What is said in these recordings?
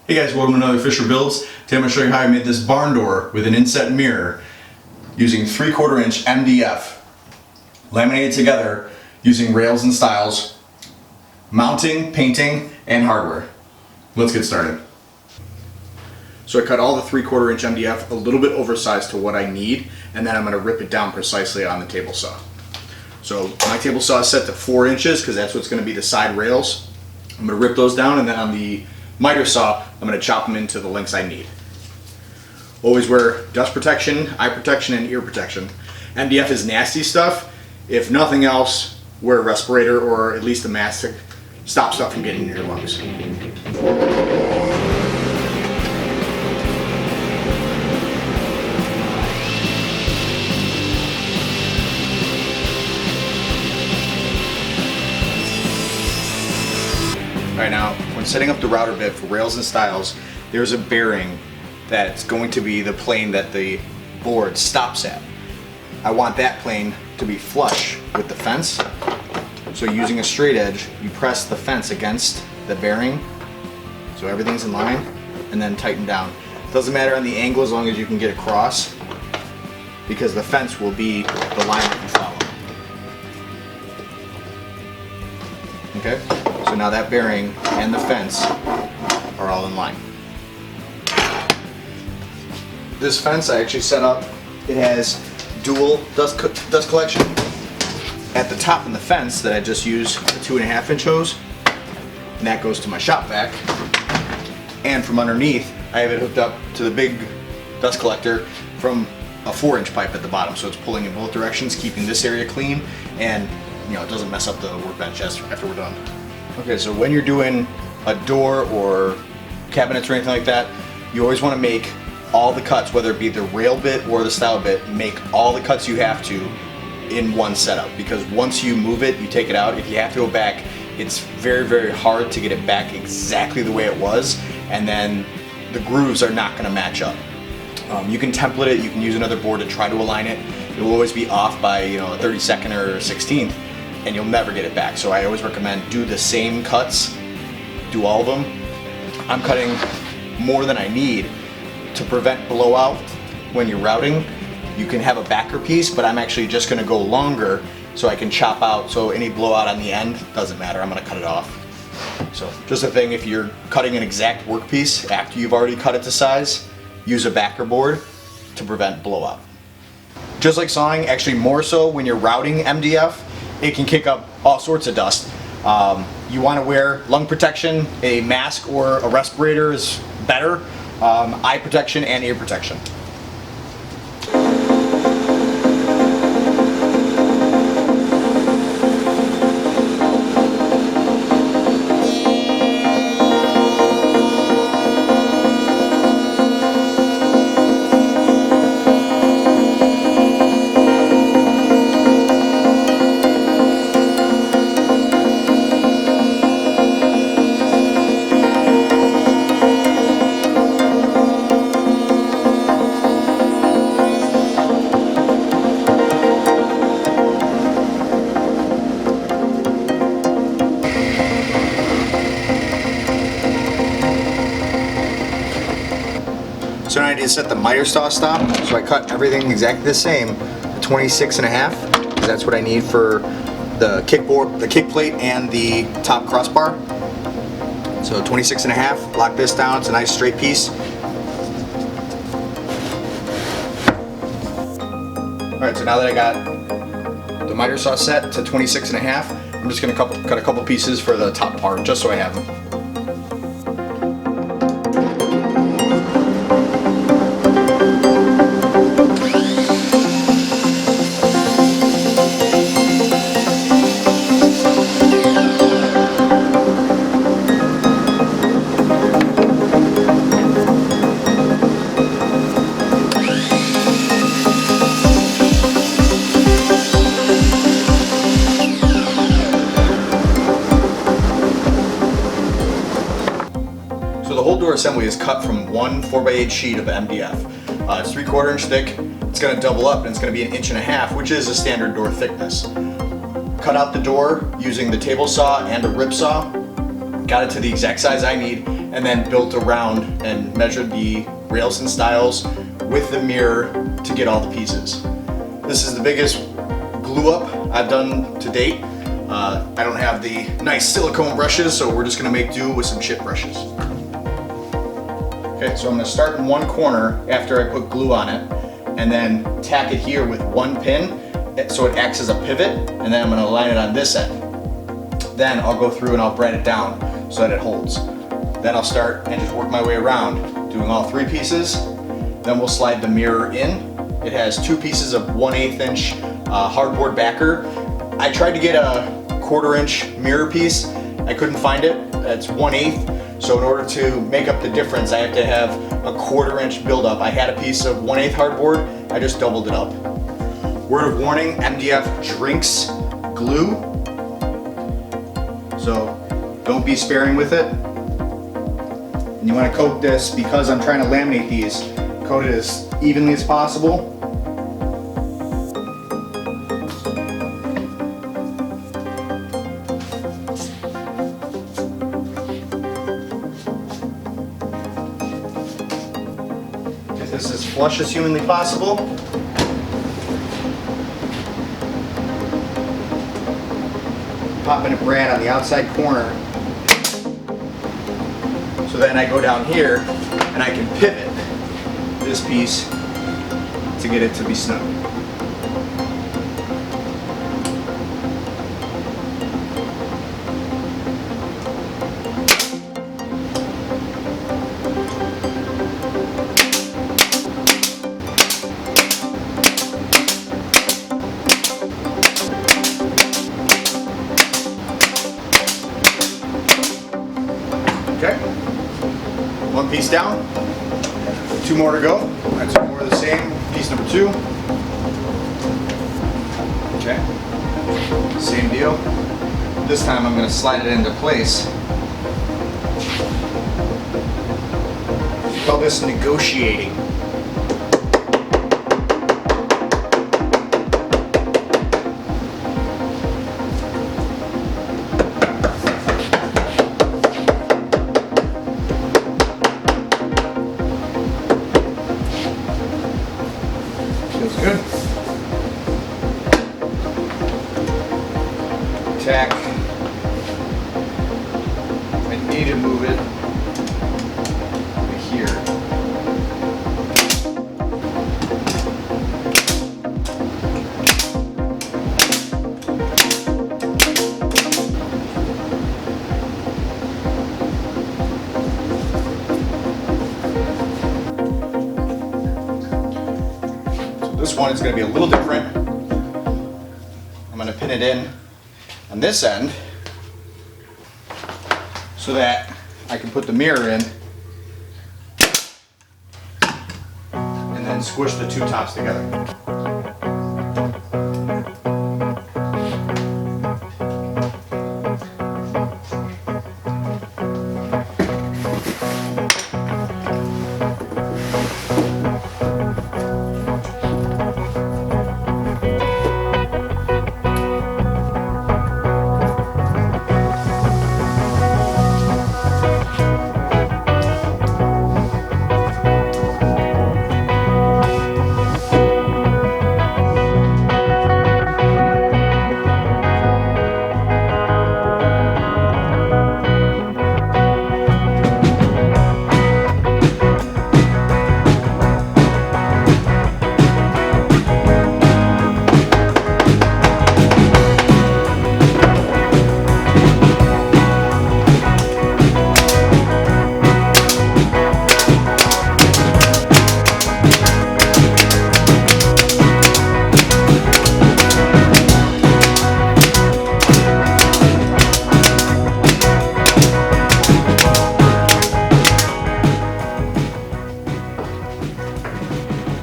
Hey guys, welcome to another Fisher Builds. Today I'm going to show you how I made this barn door with an inset mirror using 3/4 inch MDF, laminated together using rails and stiles, mounting, painting, and hardware. Let's get started. So I cut all the 3/4 inch MDF a little bit oversized to what I need, and then I'm going to rip it down precisely on the table saw. So my table saw is set to 4 inches because that's what's going to be the side rails. I'm going to rip those down, and then on the miter saw, I'm going to chop them into the lengths I need. Always wear dust protection, eye protection, and ear protection. MDF is nasty stuff. If nothing else, wear a respirator or at least a mask to stop stuff from getting in your lungs. Alright, now when setting up the router bit for rails and stiles, there's a bearing that's going to be the plane that the board stops at. I want that plane to be flush with the fence. So using a straight edge, you press the fence against the bearing so everything's in line, and then tighten down. It doesn't matter on the angle as long as you can get across, because the fence will be the line that you follow. Okay? So now that bearing and the fence are all in line. This fence I actually set up, it has dual dust collection. At the top in the fence that I just used a 2.5 inch hose, and that goes to my shop vac. And from underneath, I have it hooked up to the big dust collector from a 4-inch pipe at the bottom. So it's pulling in both directions, keeping this area clean, and it doesn't mess up the workbench after we're done. Okay, so when you're doing a door or cabinets or anything like that, you always want to make all the cuts, whether it be the rail bit or the stile bit, make all the cuts you have to in one setup, because once you move it, you take it out. If you have to go back, it's very, very hard to get it back exactly the way it was, and then the grooves are not going to match up. You can template it, you can use another board to try to align it. It will always be off by a 32nd or 16th, and you'll never get it back. So I always recommend do the same cuts, do all of them. I'm cutting more than I need to prevent blowout when you're routing. You can have a backer piece, but I'm actually just going to go longer so I can chop out, so any blowout on the end doesn't matter. I'm going to cut it off. So just a thing, if you're cutting an exact workpiece after you've already cut it to size, use a backer board to prevent blowout. Just like sawing, actually more so when you're routing MDF, it can kick up all sorts of dust. You want to wear lung protection, a mask or a respirator is better, eye protection and ear protection. So now I need to set the miter saw stop, so I cut everything exactly the same, 26.5, because that's what I need for the kickboard, the kick plate, and the top crossbar. So 26.5, lock this down, it's a nice straight piece. Alright, so now that I got the miter saw set to 26.5, I'm just going to cut a couple pieces for the top part, just so I have them. The whole door assembly is cut from one 4x8 sheet of MDF. It's 3/4 inch thick. It's going to double up and it's going to be 1.5 inches, which is a standard door thickness. Cut out the door using the table saw and a rip saw. got it to the exact size I need, and then built around and measured the rails and stiles with the mirror to get all the pieces. This is the biggest glue up I've done to date. I don't have the nice silicone brushes, so we're just gonna make do with some chip brushes. Okay, so I'm gonna start in one corner after I put glue on it, and then tack it here with one pin so it acts as a pivot, and then I'm gonna align it on this end. Then I'll go through and I'll brad it down so that it holds. Then I'll start and just work my way around, doing all 3 pieces. Then we'll slide the mirror in. It has 2 pieces of 1/8 inch hardboard backer. I tried to get a 1/4 inch mirror piece. I couldn't find it. It's 1/8. So in order to make up the difference, I have to have a 1/4 inch buildup. I had a piece of 1/8 hardboard. I just doubled it up. Word of warning, MDF drinks glue. So don't be sparing with it. And you want to coat this, because I'm trying to laminate these, coat it as evenly as possible. Get this as flush as humanly possible. Popping a brad on the outside corner. So then I go down here and I can pivot this piece to get it to be snug. Okay, 1 piece down, 2 more to go. That's 2 more of the same. Piece number 2. Okay, same deal. This time I'm going to slide it into place. We call this negotiating. Feels good. Tack. I need to move it to here. This one is going to be a little different. I'm going to pin it in on this end so that I can put the mirror in and then squish the 2 tops together.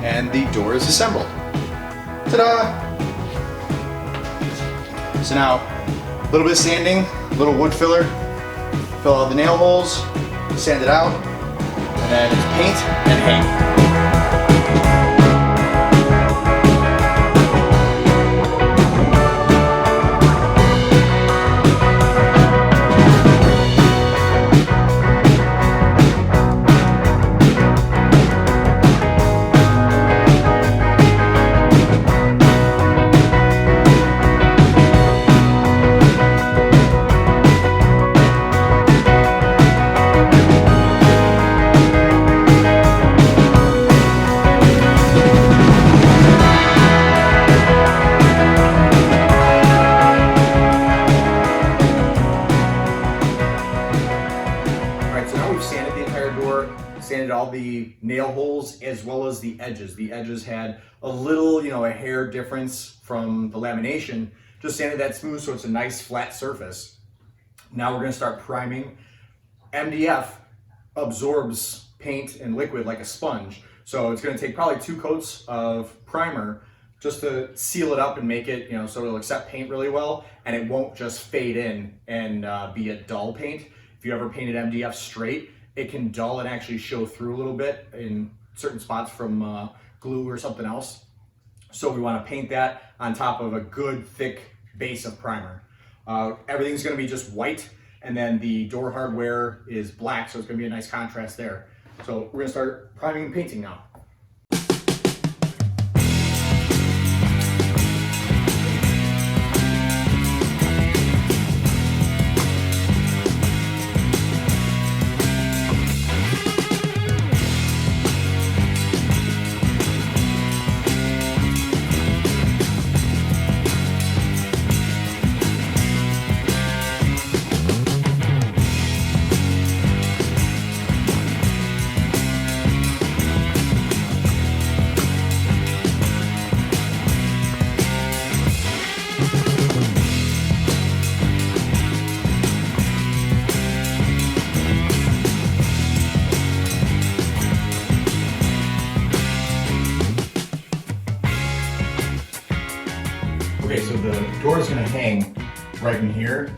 And the door is assembled. Ta-da! So now, a little bit of sanding, a little wood filler, fill all the nail holes, sand it out, and then it's paint and hang. Alright, so now we've sanded the entire door, sanded all the nail holes as well as the edges. The edges had a little, a hair difference from the lamination. Just sanded that smooth so it's a nice flat surface. Now we're going to start priming. MDF absorbs paint and liquid like a sponge. So it's going to take probably 2 coats of primer just to seal it up and make it, so it'll accept paint really well and it won't just fade in and be a dull paint. If you ever painted MDF straight, it can dull and actually show through a little bit in certain spots from glue or something else. So we want to paint that on top of a good thick base of primer. Everything's going to be just white, and then the door hardware is black, so it's going to be a nice contrast there. So we're going to start priming and painting now. Okay, so the door is going to hang right in here.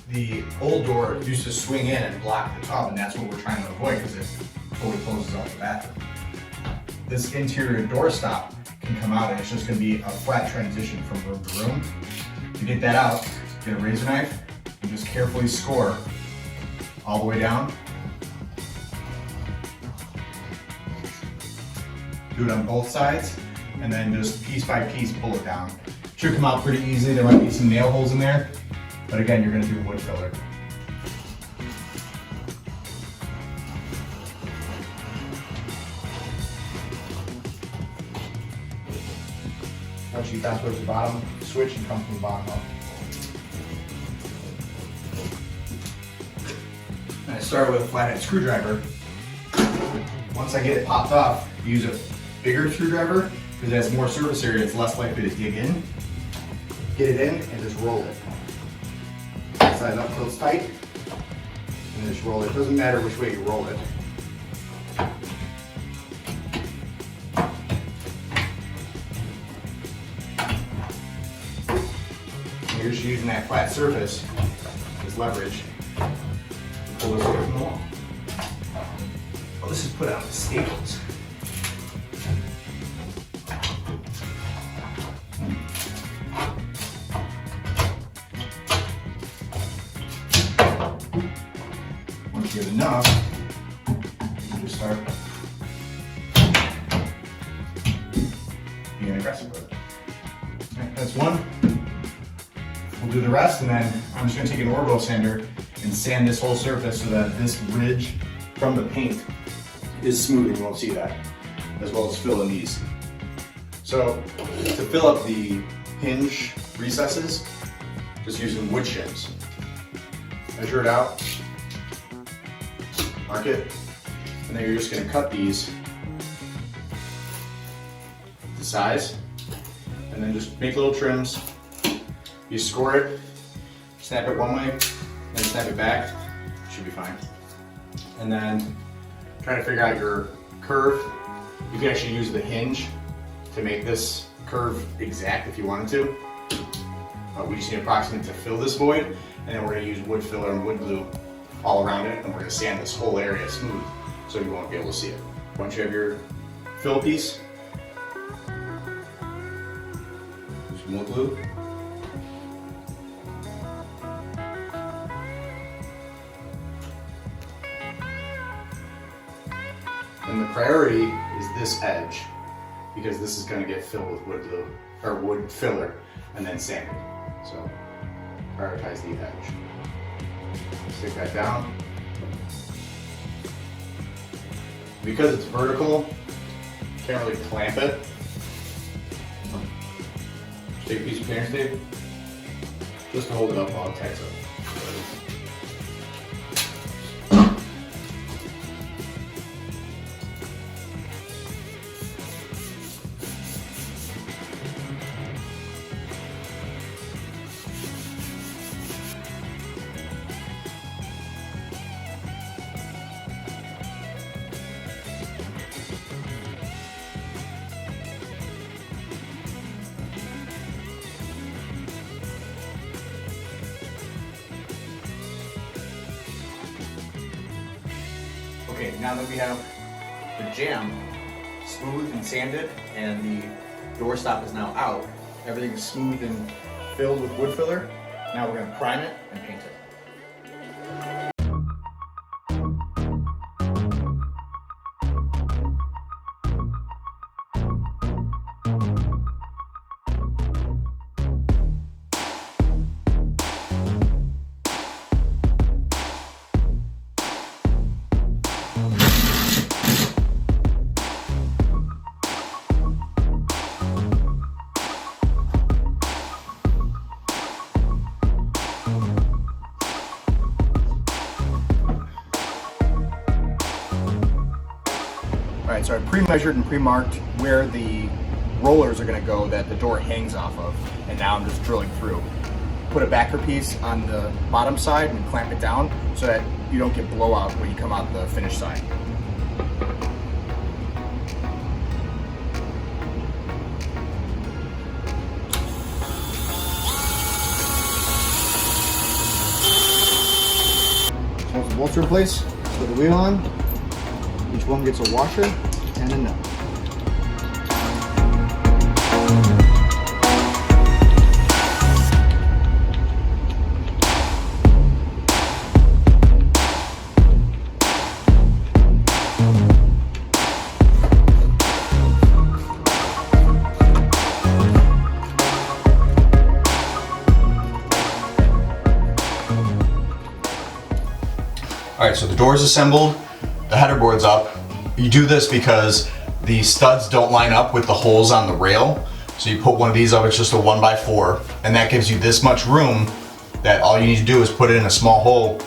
The old door used to swing in and block the tub, and that's what we're trying to avoid because it fully closes off the bathroom. This interior door stop can come out, and it's just going to be a flat transition from room to room. To get that out, get a razor knife and just carefully score all the way down. Do it on both sides, and then just piece by piece pull it down. Should come out pretty easily. There might be some nail holes in there, but again, you're going to do wood filler. Once you pass towards the bottom, switch and come from the bottom up. And I start with a flathead screwdriver. Once I get it popped off, use a bigger screwdriver because it has more surface area, it's less likely to dig in. Get it in and just roll it. Side up till it's tight, and just roll it. It doesn't matter which way you roll it. And you're just using that flat surface as leverage to pull this away from the wall. Well, this is put on the staples. Once you get enough, you just start being aggressive with it. Okay, that's one. We'll do the rest, and then I'm just going to take an orbital sander and sand this whole surface so that this ridge from the paint is smooth and you won't see that, as well as fill in these. So to fill up the hinge recesses, just using wood shims. Measure it out, mark it, and then you're just going to cut these to size, and then just make little trims. You score it, snap it one way, then snap it back, should be fine. And then try to figure out your curve. You can actually use the hinge to make this curve exact if you wanted to. We just need approximate to fill this void, and then we're going to use wood filler and wood glue all around it, and we're going to sand this whole area smooth so you won't be able to see it. Once you have your fill piece, use some wood glue. And the priority is this edge, because this is going to get filled with wood glue, or wood filler, and then sanded. So prioritize the edge. Stick that down. Because it's vertical, you can't really clamp it. Just take a piece of painter's tape, just to hold it up while it tightens up. Okay, now that we have the jamb smooth and sanded and the doorstop is now out, everything is smooth and filled with wood filler. Now we're going to prime it and paint it. Alright, so I pre-measured and pre-marked where the rollers are going to go that the door hangs off of, and now I'm just drilling through. Put a backer piece on the bottom side and clamp it down so that you don't get blowout when you come out the finished side. So once the bolts are in place, put the wheel on. Each one gets a washer and a nut. All right, so the door is assembled. The header board's up. You do this because the studs don't line up with the holes on the rail. So you put one of these up, it's just a 1x4, and that gives you this much room that all you need to do is put it in a small hole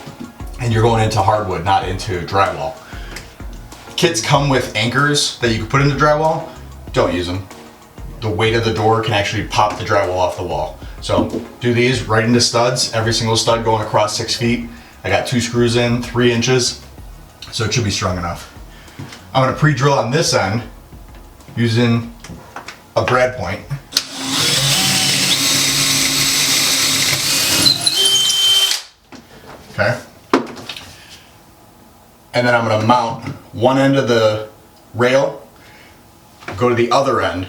and you're going into hardwood, not into drywall. Kits come with anchors that you can put into drywall. Don't use them. The weight of the door can actually pop the drywall off the wall. So do these right into studs, every single stud going across 6 feet. I got 2 screws in, 3 inches. So it should be strong enough. I'm going to pre-drill on this end using a brad point. Okay. And then I'm going to mount one end of the rail, go to the other end,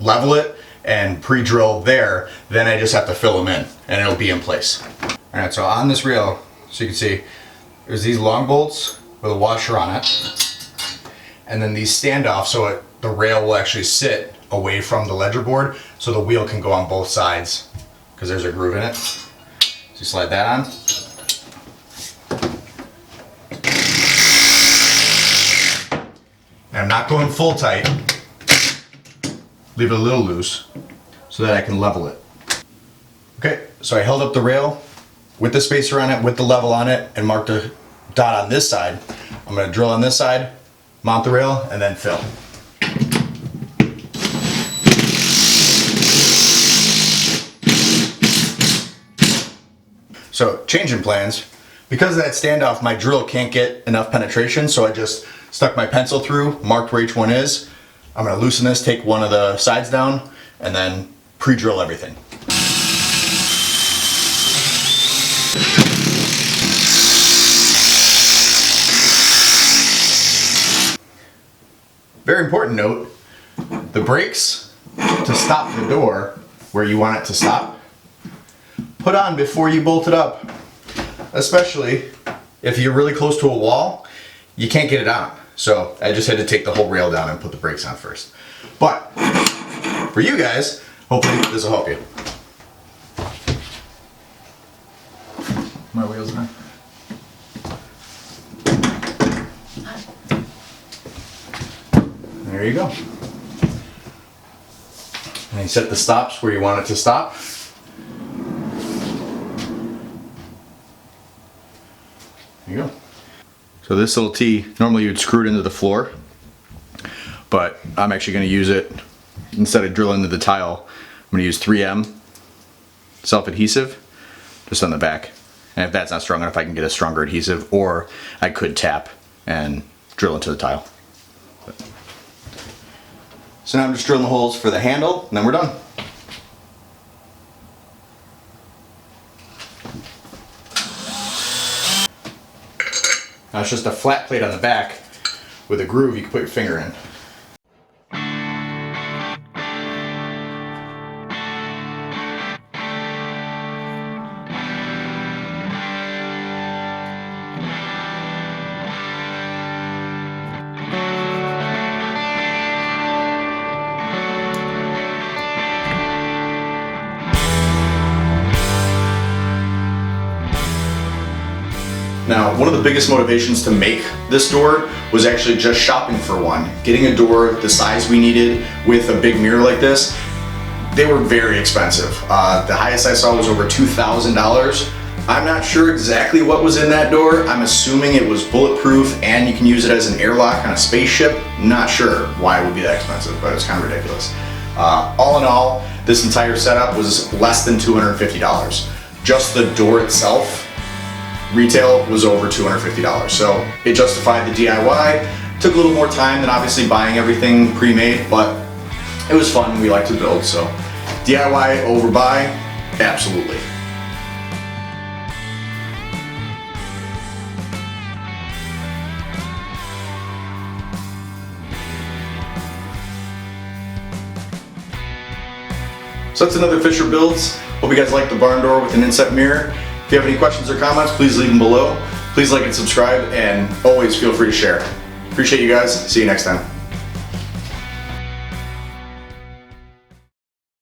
level it, and pre-drill there. Then I just have to fill them in and it'll be in place. All right, so on this rail, so you can see, there's these long bolts with a washer on it, and then these stand off so the rail will actually sit away from the ledger board so the wheel can go on both sides because there's a groove in it. So you slide that on. And I'm not going full tight, leave it a little loose so that I can level it. Okay, so I held up the rail with the spacer on it, with the level on it, and marked a dot on this side. I'm going to drill on this side, mount the rail, and then fill. So, changing plans. Because of that standoff, my drill can't get enough penetration, so I just stuck my pencil through, marked where each one is. I'm going to loosen this, take one of the sides down, and then pre-drill everything. Very important note, the brakes to stop the door where you want it to stop, put on before you bolt it up. Especially if you're really close to a wall, you can't get it on. So I just had to take the whole rail down and put the brakes on first. But for you guys, hopefully this will help you. My wheels are on. There you go. And you set the stops where you want it to stop. There you go. So this little T, normally you'd screw it into the floor, but I'm actually going to use it, instead of drilling into the tile, I'm going to use 3M self-adhesive just on the back. And if that's not strong enough, I can get a stronger adhesive, or I could tap and drill into the tile. So now I'm just drilling the holes for the handle, and then we're done. Now it's just a flat plate on the back with a groove you can put your finger in. Now, one of the biggest motivations to make this door was actually just shopping for one. Getting a door the size we needed with a big mirror like this, they were very expensive. The highest I saw was over $2,000. I'm not sure exactly what was in that door. I'm assuming it was bulletproof and you can use it as an airlock on a spaceship. Not sure why it would be that expensive, but it's kind of ridiculous. All in all, this entire setup was less than $250. Just the door itself, retail, was over $250. So it justified the DIY. Took a little more time than obviously buying everything pre-made, but it was fun. We like to build, so DIY over buy, absolutely. So that's another Fisher Builds. Hope you guys like the barn door with an inset mirror. If you have any questions or comments, please leave them below. Please like and subscribe, and always feel free to share. Appreciate you guys. See you next time.